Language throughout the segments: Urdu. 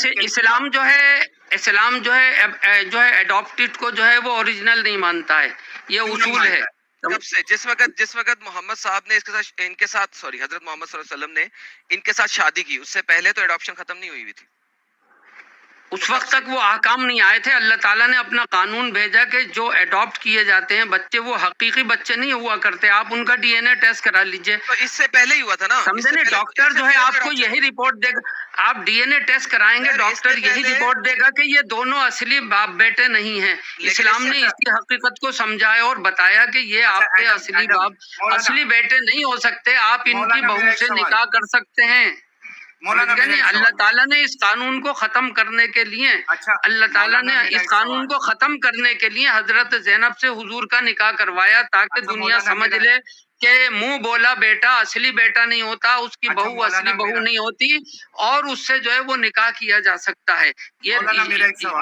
اسلام جو ہے اڈاپٹڈ کو جو ہے وہ اوریجنل نہیں مانتا ہے، یہ اصول ہے. کب سے؟ جس وقت محمد صاحب نے ان کے ساتھ حضرت محمد صلی اللہ علیہ وسلم نے ان کے ساتھ شادی کی، اس سے پہلے تو اڈاپشن ختم نہیں ہوئی تھی. اس وقت تک وہ احکام نہیں آئے تھے. اللہ تعالیٰ نے اپنا قانون بھیجا کہ جو اڈاپٹ کیے جاتے ہیں بچے وہ حقیقی بچے نہیں ہوا کرتے. آپ ان کا ڈی این اے ٹیسٹ کرا لیجئے. تو اس سے پہلے ہی ہوا تھا نا. سمجھے نہیں؟ ڈاکٹر جو ہے آپ کو یہی رپورٹ دے گا. آپ ڈی این اے ٹیسٹ کرائیں گے، ڈاکٹر یہی رپورٹ دے گا کہ یہ دونوں اصلی باپ بیٹے نہیں ہیں. اسلام نے اس کی حقیقت کو سمجھایا اور بتایا کہ یہ آپ کے اصلی باپ اصلی بیٹے نہیں ہو سکتے. آپ ان کی بہو سے نکاح کر سکتے ہیں. اللہ تعالیٰ نے اس قانون کو ختم کرنے کے لیے حضرت زینب سے حضور کا نکاح کروایا تاکہ دنیا سمجھ لے کہ منہ بولا بیٹا اصلی بیٹا نہیں ہوتا، اس کی بہو اصلی بہو نہیں ہوتی، اور اس سے جو ہے وہ نکاح کیا جا سکتا ہے.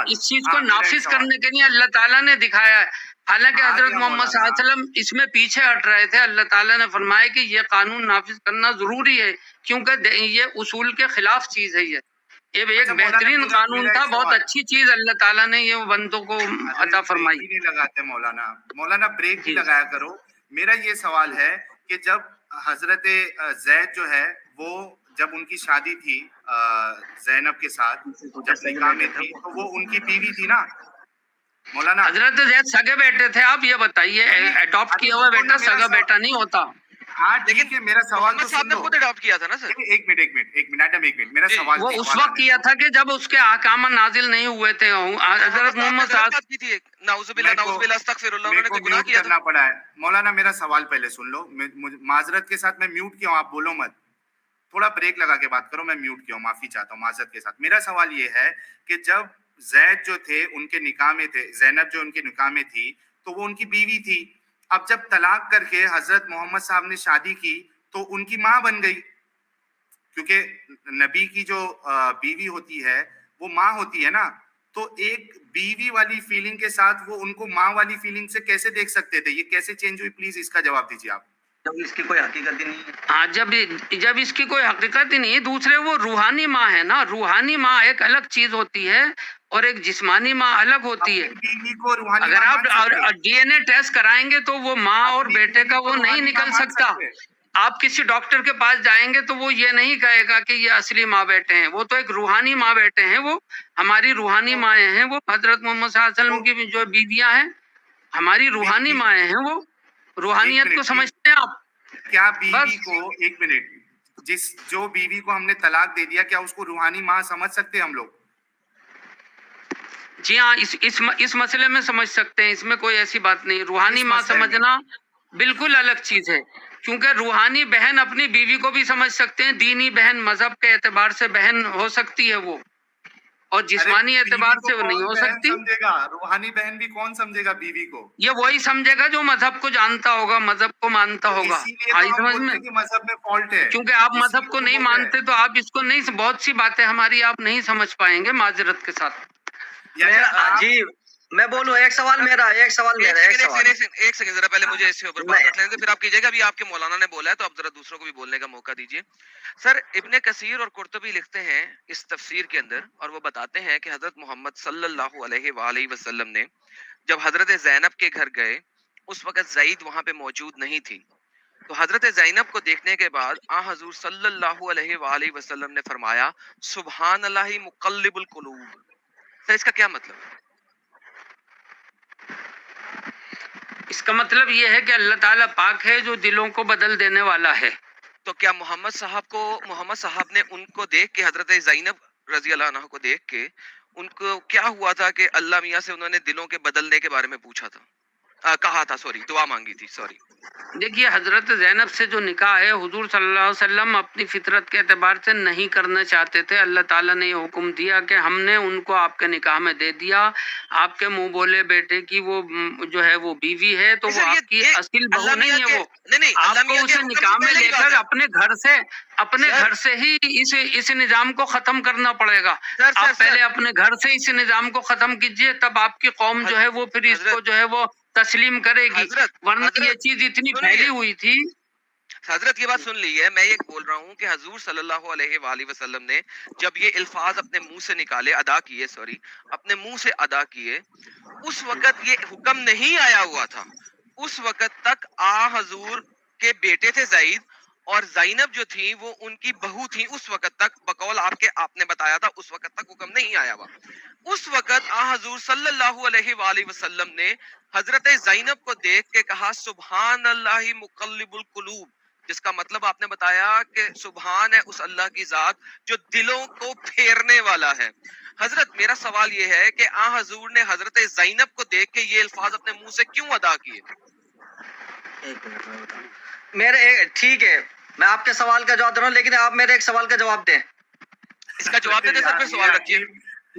اس چیز کو نافذ کرنے کے لیے اللہ تعالیٰ نے دکھایا ہے. حالانکہ حضرت محمد صلی اللہ علیہ وسلم اس میں پیچھے ہٹ رہے تھے. اللہ تعالیٰ نے فرمایا کہ یہ قانون نافذ کرنا ضروری ہے کیونکہ یہ اصول کے خلاف چیز ہے. یہ ایک بہترین قانون تھا، بہت اچھی چیز اللہ تعالیٰ نے یہ بندوں کو عطا فرمائی. نہیں لگاتے مولانا بریک بھی لگایا کرو. میرا یہ سوال ہے کہ جب حضرت زید جو ہے وہ جب ان کی شادی تھی زینب کے ساتھ، جب نکاح میں تھی تو وہ ان کی بیوی تھی نا مولانا. حضرت زید سگے بیٹے تھے. آپ یہ بتائیے اڈاپٹ کیا ہوا بیٹا سگا بیٹا نہیں ہوتا. ہاں لیکن میرا سوال تو صاحب نے خود اڈاپٹ کیا تھا نا سر. ایک منٹ میرا سوال وہ اس وقت کیا تھا کہ جب اس کے احکام نازل نہیں ہوئے تھے. حضرت محمد صاحب نعوذ باللہ استغفر اللہ، انہوں نے تو گناہ کیا کرنا پڑا ہے. مولانا میرا سوال پہلے سن لو. معذرت کے ساتھ میں میوٹ کیا ہوں، آپ بولو مت، تھوڑا بریک لگا کے بات کرو. میں میوٹ کیا ہوں، معافی چاہتا ہوں معذرت کے ساتھ. میرا سوال یہ ہے کہ جب زید جو تھے ان کے نکاح میں تھے، زینب جو ان کے نکاح میں تھی تو وہ ان کی بیوی تھی. اب جب طلاق کر کے حضرت محمد صاحب نے شادی کی تو ان کی ماں بن گئی، کیونکہ نبی کی جو بیوی ہوتی ہے وہ ماں ہوتی ہے نا. تو ایک بیوی والی فیلنگ کے ساتھ وہ ان کو ماں والی فیلنگ سے کیسے دیکھ سکتے تھے؟ یہ کیسے چینج ہوئی؟ پلیز اس کا جواب دیجیے آپ. جب اس کی کوئی حقیقت ہی نہیں ہے. ہاں جب اس کی کوئی حقیقت ہی نہیں ہے. دوسرے وہ روحانی ماں ہے نا. روحانی ماں ایک الگ چیز ہوتی ہے اور ایک جسمانی ماں الگ ہوتی ہے. اگر آپ ڈی این اے ٹیسٹ کرائیں گے تو وہ ماں اور بیٹے کا وہ نہیں نکل سکتا. آپ کسی ڈاکٹر کے پاس جائیں گے تو وہ یہ نہیں کہے گا کہ یہ اصلی ماں بیٹے ہیں. وہ تو ایک روحانی ماں بیٹے ہیں. وہ ہماری روحانی مائیں ہیں. وہ حضرت محمد صلی اللہ علیہ وسلم کی جو بیویاں ہیں ہماری روحانی مائیں ہیں. وہ روحانیت کو سمجھتے ہیں آپ؟ کیا بیوی کو ایک منٹ جو بیوی کو ہم نے طلاق دے دیا کیا اس کو روحانی ماں سمجھ سکتے ہم لوگ؟ جی ہاں، اس مسئلے میں سمجھ سکتے ہیں. اس میں کوئی ایسی بات نہیں. روحانی ماں سمجھنا بالکل الگ چیز ہے، کیونکہ روحانی بہن اپنی بیوی کو بھی سمجھ سکتے ہیں. دینی بہن مذہب کے اعتبار سے بہن ہو سکتی ہے وہ، اور جسمانی اعتبار سے وہ نہیں ہو سکتی. روحانی بہن بھی کون سمجھے گا بیوی کو؟ یہ وہی سمجھے گا جو مذہب کو جانتا ہوگا، مذہب کو مانتا ہوگا. مذہب میں فالٹ ہے کیونکہ آپ مذہب کو نہیں مانتے تو آپ اس کو نہیں، بہت سی باتیں ہماری آپ نہیں سمجھ پائیں گے معذرت کے ساتھ. جی میں بولوں ایک سوال میرا ایک سیکنڈ ذرا پہلے مجھے اس کے اوپر بات کر لیں پھر آپ کیجیے گا. ابھی آپ کے مولانا نے بولا ہے تو آپ ذرا دوسروں کو بھی بولنے کا موقع دیجیے. سر ابن کثیر اور قرطبی لکھتے ہیں اس تفسیر کے اندر اور وہ بتاتے ہیں کہ حضرت محمد صلی اللہ علیہ وآلہ وسلم نے جب حضرت زینب کے گھر گئے اس وقت زید وہاں پہ موجود نہیں تھی. تو حضرت زینب کو دیکھنے کے بعد حضور صلی اللہ علیہ وآلہ وسلم نے فرمایا سبحان اللہ مقلب القلوب. سر اس کا کیا مطلب ہے؟ اس کا مطلب یہ ہے کہ اللہ تعالیٰ پاک ہے جو دلوں کو بدل دینے والا ہے. تو کیا محمد صاحب نے ان کو دیکھ کے حضرت زینب رضی اللہ عنہ کو دیکھ کے ان کو کیا ہوا تھا کہ اللہ میاں سے انہوں نے دلوں کے بدلنے کے بارے میں پوچھا تھا، کہا تھا، دعا مانگی تھی. دیکھیے حضرت زینب سے جو نکاح ہے حضور صلی اللہ علیہ وسلم اپنی فطرت کے اعتبار سے نہیں کرنا چاہتے تھے. اللہ تعالیٰ نے یہ حکم دیا کہ ہم نے ان کو آپ کے نکاح میں دے دیا. آپ کے منہ بولے بیٹے کی وہ جو ہے وہ بیوی ہے تو وہ آپ کی اصل بہو نہیں ہے. وہ آپ کو اسے نکاح میں لے کر اپنے گھر سے ہی اس نظام کو ختم کرنا پڑے گا. آپ پہلے اپنے گھر سے اس نظام کو ختم کیجئے تب آپ کی قوم جو ہے وہ پھر اس کو جو ہے وہ تسلیم کرے گی. ورنہ یہ چیز اتنی پھیلی ہوئی تھی. حضرت یہ بات سن لی ہے. میں یہ بول رہا ہوں کہ حضور صلی اللہ علیہ وآلہ وسلم نے جب یہ الفاظ اپنے منہ سے نکالے, اپنے منہ سے ادا کیے, اس وقت یہ حکم نہیں آیا ہوا تھا. اس وقت تک حضور کے بیٹے تھے زید, اور زینب جو تھی وہ ان کی بہو تھی. اس وقت تک بقول آپ نے بتایا تھا, اس وقت تک حکم نہیں آیا ہوا. اس وقت حضور صلی اللہ علیہ وآلہ وسلم نے حضرت زینب کو دیکھ کے کہا سبحان اللہ مقلب القلوب, جس کا مطلب آپ نے بتایا کہ سبحان ہے اس اللہ کی ذات جو دلوں کو پھیرنے والا ہے. حضرت میرا سوال یہ ہے کہ حضور نے حضرت زینب کو دیکھ کے یہ الفاظ اپنے منہ سے کیوں ادا کیے؟ ایک منٹ میں بتاؤں. ٹھیک ہے, میں آپ کے سوال کا جواب دے رہا ہوں, لیکن آپ میرے ایک سوال کا جواب دیں. اس کا جواب دیں سر, پھر سوال رکھیے.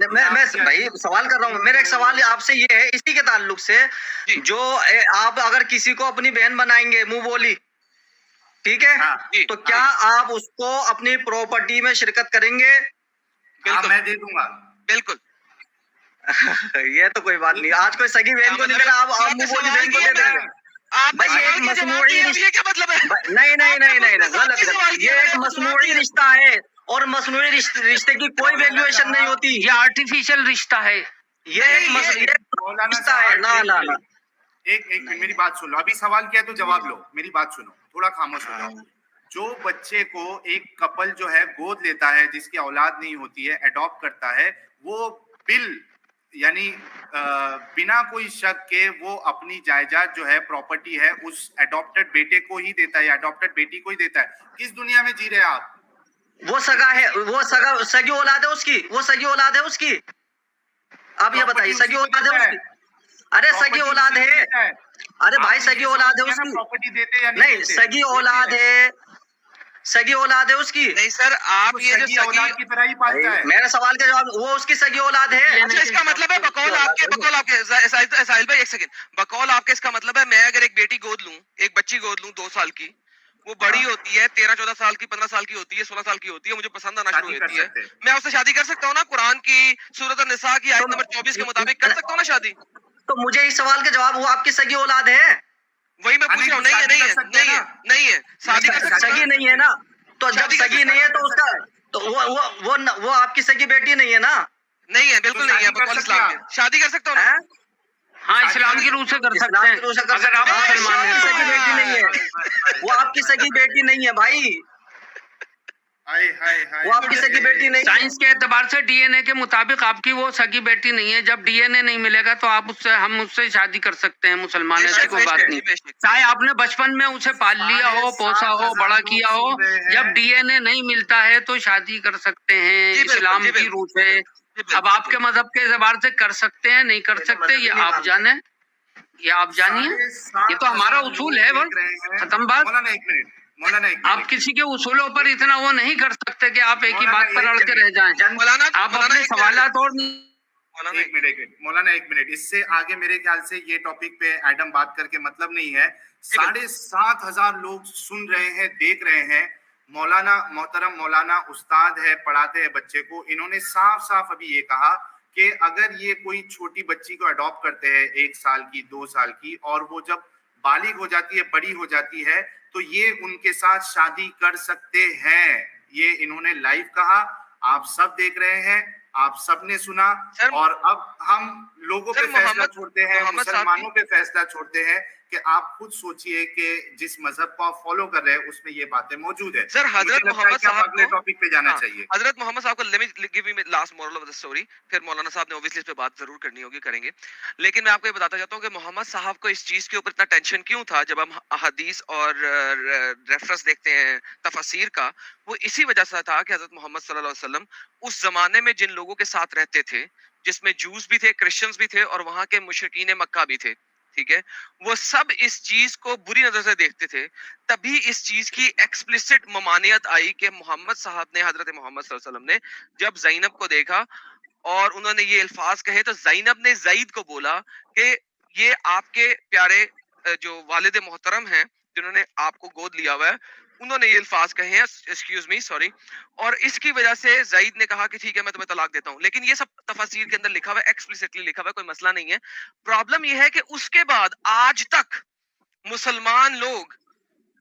میں بھائی سوال کر رہا ہوں. میرا ایک سوال آپ سے یہ ہے اسی کے تعلق سے, جو آپ اگر کسی کو اپنی بہن بنائیں گے منہ بولی, ٹھیک ہے, تو کیا آپ اس کو اپنی پراپرٹی میں شرکت کریں گے؟ میں دے دوں گا. بالکل. یہ تو کوئی بات نہیں. آج کوئی سگی بہن کو نہیں دینا, آپ منہ بولی بہن کو دے دیں گے. بھائی یہ ایک مصنوعی نہیں غلط. یہ ایک مصنوعی رشتہ ہے, اور مصنوعی رشتے کی کوئی ویلیویشن نہیں ہوتی. یہ آرٹیفیشل رشتہ ہے. یہ ایک رشتہ ہے. نا ایک میری بات سن لو. ابھی سوال کیا تو جواب لو. میری بات سنو, تھوڑا خاموش ہو جاؤ. جو بچے کو ایک کپل جو ہے گود لیتا ہے, جس کی اولاد نہیں ہوتی ہے, اڈاپٹ کرتا ہے, وہ یعنی بنا کوئی شک کے وہ اپنی جائیداد جو ہے پراپرٹی ہے اس اڈاپٹڈ بیٹے کو ہی دیتا ہے یا اڈاپٹڈ بیٹی کو ہی دیتا ہے. کس دنیا میں جی رہے آپ؟ وہ سگا ہے, وہ سگی اولاد ہے اس کی, وہ سگی اولاد ہے اس کی. آپ یہ بتائیے سگی اولاد ہے اس کی؟ ارے سگی اولاد ہے, ارے بھائی سگی اولاد ہے اس کی. پراپرٹی دیتے یا نہیں, سگی اولاد ہے, سگی اولاد ہے اس کی. نہیں سر, آپ یہ جو سگی اولاد کی طرح ہی پالتا ہے. میرا سوال کا جواب, وہ اس کی سگی اولاد ہے. اچھا, اس کا مطلب ہے بقول آپ کے ساحل بھائی ایک سیکنڈ, بقول آپ کے اس کا مطلب ہے میں اگر ایک بیٹی گود لوں, ایک بچی گود لوں 2 سال کی, وہ بڑی ہوتی ہے 13-14 سال کی, 15 سال کی ہوتی ہے, 16 سال کی ہوتی ہے, مجھے پسند آنا شروع ہوتی ہے, میں اس سے شادی کر سکتا ہوں نا؟ قرآن کی سورۃ النساء کی آیت نمبر 24 کے مطابق کر سکتا ہوں نا شادی؟ تو مجھے اس سوال کا جواب, وہ آپ کی سگی اولاد ہے؟ وہی میں پوچھ رہا ہوں. نہیں ہے شادی کر سکتا. سگی نہیں ہے نا, تو جب سگی نہیں ہے تو اس کا تو وہ آپ کی سگی بیٹی نہیں ہے نا؟ نہیں ہے, بالکل نہیں ہے. بقول اسلام کے شادی کر سکتا ہوں نا؟ ہاں, اسلام کی روح سے کر سکتے ہیں اگر آپ مسلمان ہیں. سگی بیٹی نہیں ہے, وہ آپ کی سگی بیٹی نہیں ہے بھائی, وہ آپ کی سگی بیٹی نہیں. سائنس کے اعتبار سے ڈی این اے کے مطابق آپ کی وہ سگی بیٹی نہیں ہے. جب ڈی این اے نہیں ملے گا تو آپ ہم اس سے شادی کر سکتے ہیں. مسلمان ایسی کوئی بات نہیں. چاہے آپ نے بچپن میں اسے پال لیا ہو, پوسا ہو, بڑا کیا ہو, جب ڈی این اے نہیں ملتا ہے تو شادی کر سکتے ہیں اسلام کی روح سے. اب آپ کے مذہب کے اعتبار سے کر سکتے ہیں نہیں کر سکتے, یہ آپ جانیں, یہ آپ جانیے. یہ تو ہمارا اصول ہے, بس ختم بات. مولانا آپ کسی کے اصولوں پر اتنا وہ نہیں کر سکتے کہ آپ ایک ہی بات پر اڑ کے رہ جائیں. آپ اپنے سوالات اور مولانا ایک منٹ, اس سے آگے میرے خیال سے یہ ٹاپک پہ ایڈم بات کر کے مطلب نہیں ہے. 7,500 لوگ سن رہے ہیں, دیکھ رہے ہیں. مولانا محترم مولانا استاد ہے, پڑھاتے ہیں بچے کو. انہوں نے صاف صاف ابھی یہ کہا کہ اگر یہ کوئی چھوٹی بچی کو اڈاپٹ کرتے ہیں 1 سال کی, 2 سال کی, اور وہ جب بالغ ہو جاتی ہے, بڑی ہو جاتی ہے, تو یہ ان کے ساتھ شادی کر سکتے ہیں. یہ انہوں نے لائیو کہا, آپ سب دیکھ رہے ہیں, آپ سب نے سنا. اور اب ہم لوگوں پہ فیصلہ چھوڑتے ہیں, مسلمانوں پہ فیصلہ چھوڑتے ہیں کہ آپ خود سوچئے کہ جس مذہب کو آپ فالو کر رہے ہیں اس میں یہ باتیں موجود ہیں. سر حضرت محمد صاحب اگلے ٹاپک پہ جانا چاہیے. حضرت محمد صاحب کو let me give you last moral of the story, پھر مولانا صاحب نے obviously اس پہ بات ضرور کرنی ہوگی, کریں گے. لیکن میں آپ کو یہ بتاتا چاہتا ہوں کہ محمد صاحب کو اس چیز کے اوپر اتنا ٹینشن کیوں تھا. جب ہم احادیث اور ریفرنس دیکھتے ہیں تفاسیر کا, وہ اسی وجہ سے تھا کہ حضرت محمد صلی اللہ علیہ وسلم اس زمانے میں جن لوگوں کے ساتھ رہتے تھے, جس میں جوز بھی تھے, کرسچنز بھی تھے, اور وہاں کے مشرکین مکہ بھی تھے, ٹھیک ہے, وہ سب اس چیز کو بری نظر سے دیکھتے تھے. تبھی اس چیز کی ایکسپلیسٹ ممانعت آئی کہ محمد صاحب نے, حضرت محمد صلی اللہ علیہ وسلم نے جب زینب کو دیکھا اور انہوں نے یہ الفاظ کہے, تو زینب نے زید کو بولا کہ یہ آپ کے پیارے جو والد محترم ہیں جنہوں نے آپ کو گود لیا ہوا ہے, انہوں نے یہ الفاظ کہے ہیں, ایکسکیوز می سوری. اور اس کی وجہ سے زید نے کہا کہ ٹھیک ہے میں تمہیں طلاق دیتا ہوں. لیکن یہ سب تفاسیر کے اندر لکھا ہوا ہے, ایکسپلیسٹلی لکھا ہوا ہے, کوئی مسئلہ نہیں ہے. پرابلم یہ ہے کہ اس کے بعد آج تک مسلمان لوگ